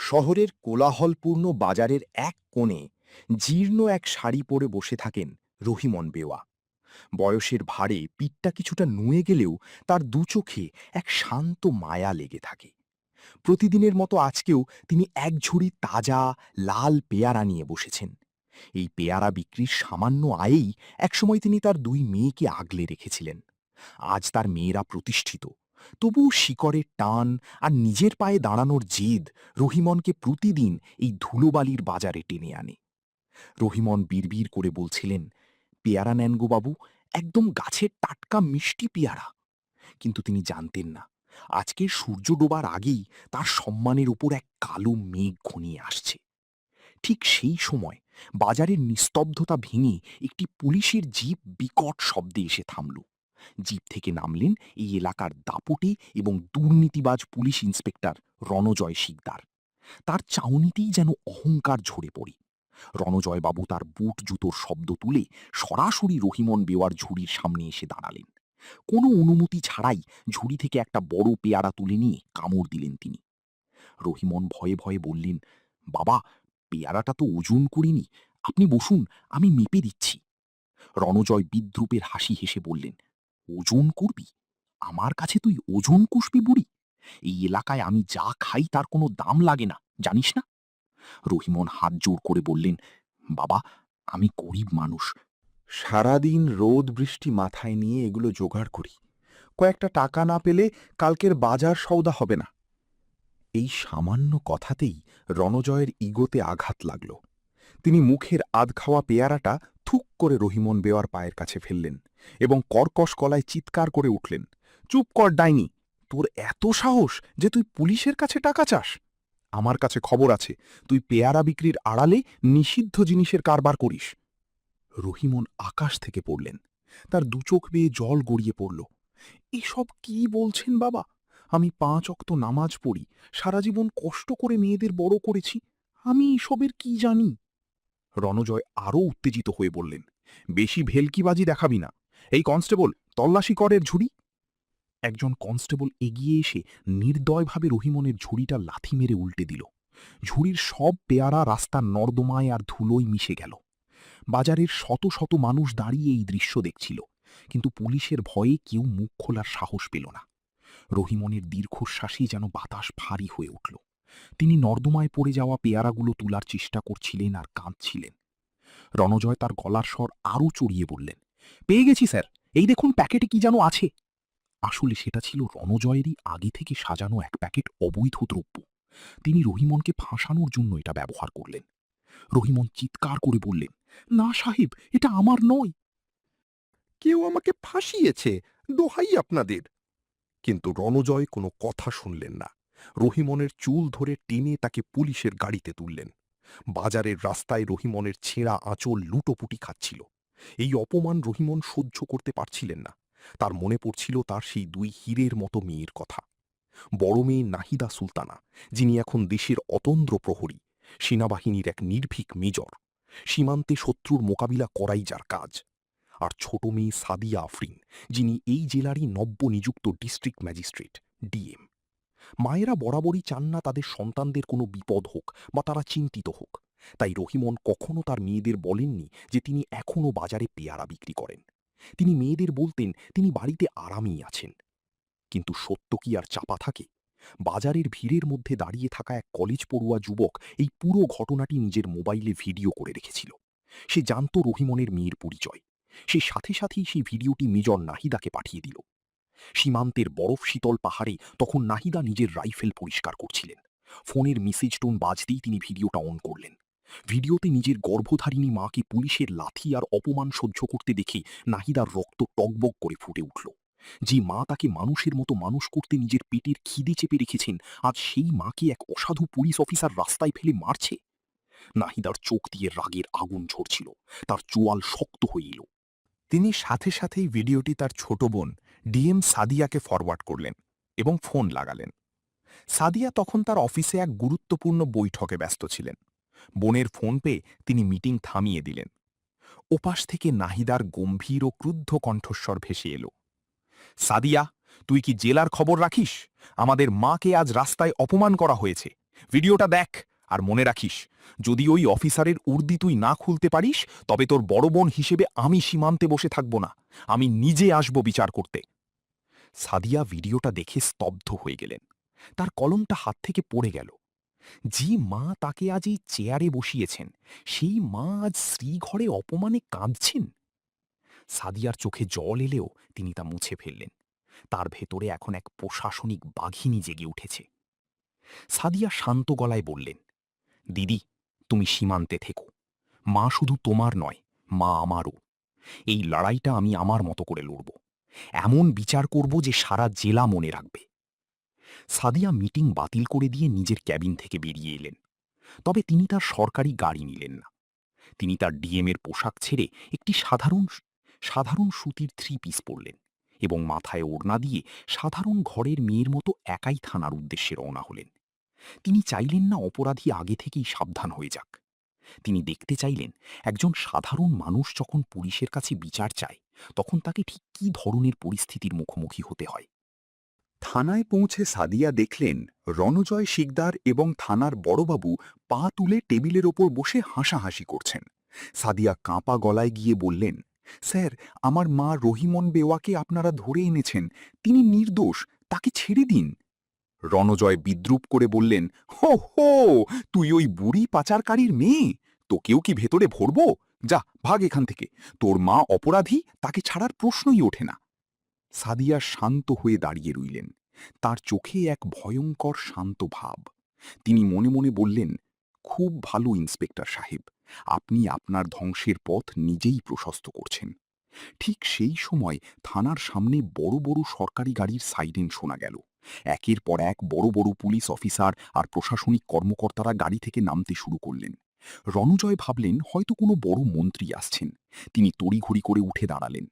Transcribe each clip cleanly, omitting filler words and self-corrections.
শহরের কোলাহলপূর্ণ বাজারের এক কোণে জীর্ণ এক শাড়ি পরে বসে থাকেন রহিমন বেওয়া। বয়সের ভারে পিঠটা কিছুটা নুয়ে গেলেও তার দু চোখে এক শান্ত মায়া লেগে থাকে। প্রতিদিনের মতো আজকেও তিনি এক ঝুড়ি তাজা লাল পেয়ারা নিয়ে বসেছেন। এই পেয়ারা বিক্রির সামান্য আয়েই একসময় তিনি তার দুই মেয়েকে আগলে রেখেছিলেন। আজ তার মেয়েরা প্রতিষ্ঠিত, তবুও শিকড়ের টান আর নিজের পায়ে দাঁড়ানোর জেদ রহিমনকে প্রতিদিন এই ধুলোবালির বাজারে টেনে আনে। রহিমন বিড়বিড় করে বলছিলেন, পেয়ারা নেন গো বাবু, একদম গাছের টাটকা মিষ্টি পেয়ারা। কিন্তু তিনি জানতেন না, আজকের সূর্য ডোবার আগেই তার সম্মানের উপর এক কালো মেঘ ঘনিয়ে আসছে। ঠিক সেই সময় বাজারের নিস্তব্ধতা ভেঙে একটি পুলিশের জিপ বিকট শব্দে এসে থামল। জিপ থেকে নামলেন এই এলাকার দাপটে এবং দুর্নীতিবাজ পুলিশ ইন্সপেক্টর রণজয় শিকদার। তার চাউনিতেই যেন অহংকার ঝরে পড়ে। রণজয়বাবু তার বুট জুতোর শব্দ তুলে সরাসরি রহিমন বেওয়ার ঝুড়ির সামনে এসে দাঁড়ালেন। কোনো অনুমতি ছাড়াই ঝুড়ি থেকে একটা বড় পেয়ারা তুলে নিয়ে কামড় দিলেন তিনি। রহিমন ভয়ে ভয়ে বললেন, বাবা, পেয়ারাটা তো ওজন করিনি, আপনি বসুন, আমি মেপে দিচ্ছি। রণজয় বিদ্রূপের হাসি হেসে বললেন, ওজন করবি? আমার কাছে তুই ওজন কষবি বুড়ি? এই এলাকায় আমি যা খাই তার কোনো দাম লাগে না, জানিস না? রহিমন হাত জোড় করে বললেন, বাবা, আমি গরিব মানুষ, সারাদিন রোদ বৃষ্টি মাথায় নিয়ে এগুলো জোগাড় করি। কয়েকটা টাকা না পেলে কালকের বাজার সওদা হবে না। এই সামান্য কথাতেই রণজয়ের ইগোতে আঘাত লাগল। তিনি মুখের আধ খাওয়া পেয়ারাটা থুক করে রহিমন বেওয়ার পায়ের কাছে ফেললেন এবং কর্কশ গলায় চিৎকার করে উঠলেন, চুপ কর ডাইনি! তোর এত সাহস যে তুই পুলিশের কাছে টাকা চাস? আমার কাছে খবর আছে, তুই পেয়ারা বিক্রির আড়ালে নিষিদ্ধ জিনিসের কারবার করিস। রহিমন আকাশ থেকে পড়লেন। তার দুচোখ বেয়ে জল গড়িয়ে পড়ল। এসব কি বলছেন বাবা? আমি 5 ওয়াক্ত নামাজ পড়ি, সারা জীবন কষ্ট করে মেয়েদের বড় করেছি, আমি এসবের কি জানি? রণজয় আরও উত্তেজিত হয়ে বললেন, বেশি ভেলকিবাজি দেখাবি না। এই কনস্টেবল, তল্লাশি করের ঝুড়ি। একজন কনস্টেবল এগিয়ে এসে নির্দয়ভাবে রহিমনের ঝুড়িটা লাথি মেরে উল্টে দিল। ঝুড়ির সব পেয়ারা রাস্তার নর্দমায় আর ধুলোয় মিশে গেল। বাজারের শত শত মানুষ দাঁড়িয়ে এই দৃশ্য দেখছিল, কিন্তু পুলিশের ভয়ে কেউ মুখ খোলার সাহস পেল না। রহিমনের দীর্ঘশ্বাসে যেন বাতাস ভারী হয়ে উঠল। তিনি নর্দমায় পড়ে যাওয়া পেয়ারাগুলো তোলার চেষ্টা করছিলেন আর কাঁদছিলেন। রণজয় তার গলার স্বর আরও চড়িয়ে বললেন, পেয়ে গেছি স্যার, এই দেখুন প্যাকেটে কি যেন আছে। আসলে সেটা ছিল রণজয়েরই আগে থেকে সাজানো এক প্যাকেট অবৈধ দ্রব্য। তিনি রহিমনকে ফাঁসানোর জন্য এটা ব্যবহার করলেন। রহিমন চিৎকার করে বললেন, না সাহেব, এটা আমার নয়। কেউ আমাকে ফাঁসিয়েছে, দোহাই আপনাদের। কিন্তু রণজয় কোনো কথা শুনলেন না। রহিমনের চুল ধরে টেনে তাকে পুলিশের গাড়িতে তুললেন। বাজারের রাস্তায় রহিমনের ছেঁড়া আঁচল লুটোপুটি খাচ্ছিল। এই অপমান রহিমন সহ্য করতে পারছিলেন না। তার মনে পড়ছিল তার সেই দুই হীরের মতো মেয়ের কথা। বড় মেয়ে নাহিদা সুলতানা, যিনি এখন দেশের অতন্দ্র প্রহরী, সেনাবাহিনীর এক নির্ভীক মেজর। সীমান্তে শত্রুর মোকাবিলা করাই যার কাজ। আর ছোট মেয়ে সাদিয়া আফরিন, যিনি এই জেলারই নব্যনিযুক্ত ডিস্ট্রিক্ট ম্যাজিস্ট্রেট, ডিএম। মায়েরা বরাবরই চান না তাদের সন্তানদের কোনো বিপদ হোক বা তারা চিন্তিত হোক। তাই রহিমন কখনো তার মেয়েদের বলেননি যে তিনি এখনও বাজারে পেয়ারা বিক্রি করেন। তিনি মেয়েদের বলতেন তিনি বাড়িতে আরামেই আছেন। কিন্তু সত্য কি আর চাপা থাকে? বাজারের ভিড়ের মধ্যে দাঁড়িয়ে থাকা এক কলেজ পড়ুয়া যুবক এই পুরো ঘটনাটি নিজের মোবাইলে ভিডিও করে রেখেছিল। সে জানত রহিমনের মেয়ের পরিচয়। সে সাথে সাথেই সেই ভিডিওটি মেজর নাহিদাকে পাঠিয়ে দিল। সীমান্তের বরফ শীতল পাহাড়ে তখন নাহিদা নিজের রাইফেল পরিষ্কার করছিলেন। ফোনের মেসেজ টোন বাজতেই তিনি ভিডিওটা অন করলেন। ভিডিওতে নিজের গর্ভধারিণী মাকে পুলিশের লাথি আর অপমান সহ্য করতে দেখে নাহিদার রক্ত টকবক করে ফুটে উঠল। যে মা তাকে মানুষের মতো মানুষ করতে নিজের পেটের খিদে চেপে রেখেছেন, আজ সেই মাকে এক অসাধু পুলিশ অফিসার রাস্তায় ফেলে মারছে। নাহিদার চোখ দিয়ে রাগের আগুন ঝরছিল, তার চোয়াল শক্ত হয়ে এলো। তিনি সাথে সাথেই ভিডিওটি তার ছোট বোন ডিএম সাদিয়াকে ফরওয়ার্ড করলেন এবং ফোন লাগালেন। সাদিয়া তখন তার অফিসে এক গুরুত্বপূর্ণ বৈঠকে ব্যস্ত ছিলেন। বোনের ফোন পেয়ে তিনি মিটিং থামিয়ে দিলেন। ওপাশ থেকে নাহিদার গম্ভীর ও ক্রুদ্ধ কণ্ঠস্বর ভেসে এলো, সাদিয়া, তুই কি জেলার খবর রাখিস? আমাদের মাকে আজ রাস্তায় অপমান করা হয়েছে। ভিডিওটা দেখ, আর মনে রাখিস, যদি ওই অফিসারের উর্দি তুই না খুলতে পারিস, তবে তোর বড় বোন হিসেবে আমি সীমান্তে বসে থাকব না, আমি নিজে আসব বিচার করতে। সাদিয়া ভিডিওটা দেখে স্তব্ধ হয়ে গেলেন। তার কলমটা হাত থেকে পড়ে গেল। যে মা তাকে আজ এই চেয়ারে বসিয়েছেন, সেই মা আজ শ্রীঘরে অপমানে কাঁদছেন। সাদিয়ার চোখে জল এলেও তিনি তা মুছে ফেললেন। তার ভেতরে এখন এক প্রশাসনিক বাঘিনী জেগে উঠেছে। সাদিয়া শান্ত গলায় বললেন, দিদি, তুমি সীমান্তে থেকো। মা শুধু তোমার নয়, মা আমারও। এই লড়াইটা আমি আমার মতো করে লড়ব। এমন বিচার করব যে সারা জেলা মনে রাখবে। সাদিয়া মিটিং বাতিল করে দিয়ে নিজের ক্যাবিন থেকে বেরিয়ে এলেন। তবে তিনি তার সরকারি গাড়ি নিলেন না। তিনি তার ডিএমের পোশাক ছেড়ে একটি সাধারণ সাধারণ সুতির 3 পিস পরলেন এবং মাথায় ওড়না দিয়ে সাধারণ ঘরের মেয়ের মতো একাই থানার উদ্দেশ্যে রওনা হলেন। তিনি চাইলেন না অপরাধী আগে থেকেই সাবধান হয়ে যাক। তিনি দেখতে চাইলেন একজন সাধারণ মানুষ যখন পুলিশের কাছে বিচার চায়, তখন তাকে ঠিক কী ধরনের পরিস্থিতির মুখোমুখি হতে হয়। থানায় পৌঁছে সাদিয়া দেখলেন রণজয় শিকদার এবং থানার বড়বাবু পা তুলে টেবিলের ওপর বসে হাসাহাসি করছেন। সাদিয়া কাঁপা গলায় গিয়ে বললেন, স্যার, আমার মা রহিমন বেওয়াকে আপনারা ধরে এনেছেন, তিনি নির্দোষ, তাকে ছেড়ে দিন। রণজয় বিদ্রূপ করে বললেন, হো হো, তুই ওই বুড়ি পাচারকারীর মেয়ে, তোকেও কি ভেতরে ভরব? যা, ভাগ এখান থেকে, তোর মা অপরাধী, তাকে ছাড়ার প্রশ্নই ওঠে না। সাদিয়া শান্ত হয়ে দাঁড়িয়ে রইলেন। তার চোখে এক ভয়ঙ্কর শান্ত ভাব। তিনি মনে মনে বললেন, খুব ভালো ইন্সপেক্টর সাহেব, আপনি আপনার ধ্বংসের পথ নিজেই প্রশস্ত করছেন। ঠিক সেই সময় থানার সামনে বড় বড় সরকারি গাড়ির সাইরেন শোনা গেল। একের পর এক বড় বড় পুলিশ অফিসার আর প্রশাসনিক কর্মকর্তারা গাড়ি থেকে নামতে শুরু করলেন। রণজয় ভাবলেন হয়তো কোনো বড় মন্ত্রী আসছেন। তিনি তড়িঘড়ি করে উঠে দাঁড়ালেন।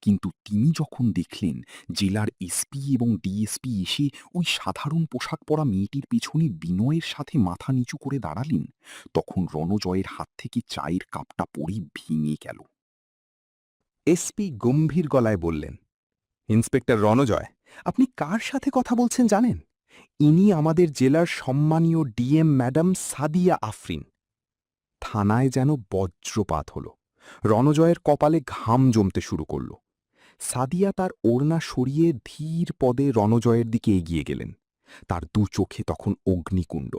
কিন্তু তিনি যখন দেখলেন জেলার এসপি এবং ডিএসপি এসে ওই সাধারণ পোশাক পরা মেয়েটির পেছনে বিনয়ের সাথে মাথা নিচু করে দাঁড়ালেন, তখন রণজয়ের হাত থেকে চায়ের কাপটা পড়ে ভেঙে গেল। এসপি গম্ভীর গলায় বললেন, ইন্সপেক্টর রণজয়, আপনি কার সাথে কথা বলছেন জানেন? ইনি আমাদের জেলার সম্মানীয় ডিএম ম্যাডাম সাদিয়া আফরিন। থানায় যেন বজ্রপাত হল। রণজয়ের কপালে ঘাম জমতে শুরু করল। সাদিয়া তার ওড়না সরিয়ে ধীর পদে রণজয়ের দিকে এগিয়ে গেলেন। তার দু চোখে তখন অগ্নিকুণ্ড।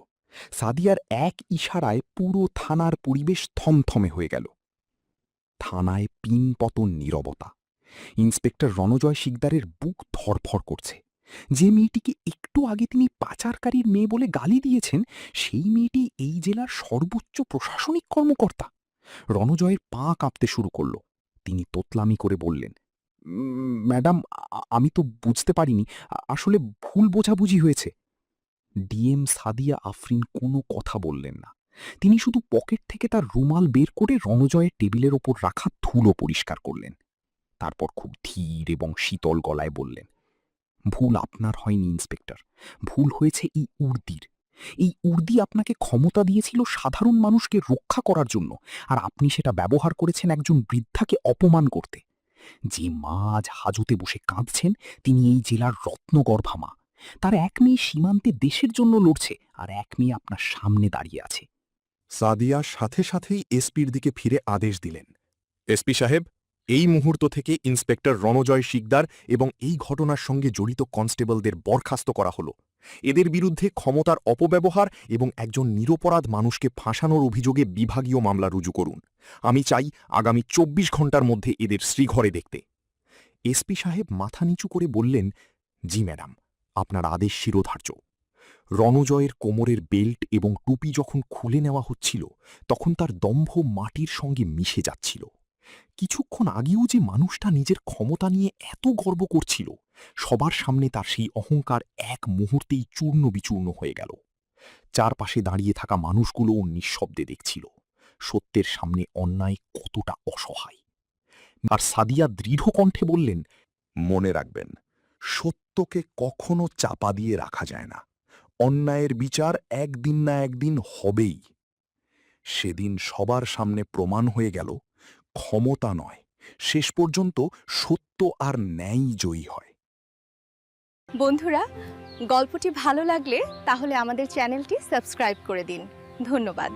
সাদিয়ার এক ইশারায় পুরো থানার পরিবেশ থমথমে হয়ে গেল। থানায় পিনপতন নীরবতা। ইন্সপেক্টর রণজয় শিকদারের বুক ধরফর করছে। যে মেয়েটিকে একটু আগে তিনি পাচারকারীর মেয়ে বলে গালি দিয়েছেন, সেই মেয়েটি এই জেলার সর্বোচ্চ প্রশাসনিক কর্মকর্তা। রণজয়ের পা কাঁপতে শুরু করল। তিনি তোতলামি করে বললেন, ম্যাডাম, আমি তো বুঝতে পারিনি, আসলে ভুল বোঝাবুঝি হয়েছে। ডিএম সাদিয়া আফরিন কোনো কথা বললেন না। তিনি শুধু পকেট থেকে তার রুমাল বের করে রণজয়ের টেবিলের ওপর রাখা ধুলো পরিষ্কার করলেন। তারপর খুব ধীর এবং শীতল গলায় বললেন, ভুল আপনার হয়নি ইন্সপেক্টর, ভুল হয়েছে এই উর্দির। এই উর্দি আপনাকে ক্ষমতা দিয়েছিল সাধারণ মানুষকে রক্ষা করার জন্য, আর আপনি সেটা ব্যবহার করেছেন একজন বৃদ্ধাকে অপমান করতে। যে মা আজ হাজতে বসে কাঁদছেন, তিনি এই জেলার রত্নগর্ভা মা। তার এক মেয়ে সীমান্তে দেশের জন্য লড়ছে, আর এক মেয়ে আপনার সামনে দাঁড়িয়ে আছে। সাদিয়া সাথে সাথেই এসপির দিকে ফিরে আদেশ দিলেন, এসপি সাহেব, এই মুহূর্ত থেকে ইন্সপেক্টর রণজয় শিকদার এবং এই ঘটনার সঙ্গে জড়িত কনস্টেবলদের বরখাস্ত করা হল। এদের বিরুদ্ধে ক্ষমতার অপব্যবহার এবং একজন নিরপরাধ মানুষকে ফাঁসানোর অভিযোগে বিভাগীয় মামলা রুজু করুন। আমি চাই আগামী 24 ঘণ্টার মধ্যে এদের শ্রীঘরে দেখতে। এসপি সাহেব মাথা নিচু করে বললেন, জি ম্যাডাম, আপনার আদেশ শিরোধার্য। রণজয়ের কোমরের বেল্ট এবং টুপি যখন খুলে নেওয়া হচ্ছিল, তখন তার দম্ভ মাটির সঙ্গে মিশে যাচ্ছিল। কিছুক্ষণ আগেও যে মানুষটা নিজের ক্ষমতা নিয়ে এত গর্ব করছিল, সবার সামনে তার সেই অহংকার এক মুহূর্তেই চূর্ণ বিচূর্ণ হয়ে গেল। চারপাশে দাঁড়িয়ে থাকা মানুষগুলোও নিঃশব্দে দেখছিল সত্যের সামনে অন্যায় কতটা অসহায়। আর সাদিয়া দৃঢ় কণ্ঠে বললেন, মনে রাখবেন, সত্যকে কখনো চাপা দিয়ে রাখা যায় না। অন্যায়ের বিচার একদিন না একদিন হবেই। সেদিন সবার সামনে প্রমাণ হয়ে গেল, ক্ষমতা নয়, শেষ পর্যন্ত সত্য আর ন্যায় জয়ী হয়। বন্ধুরা, গল্পটি ভালো লাগলে তাহলে আমাদের চ্যানেলটি সাবস্ক্রাইব করে দিন। ধন্যবাদ।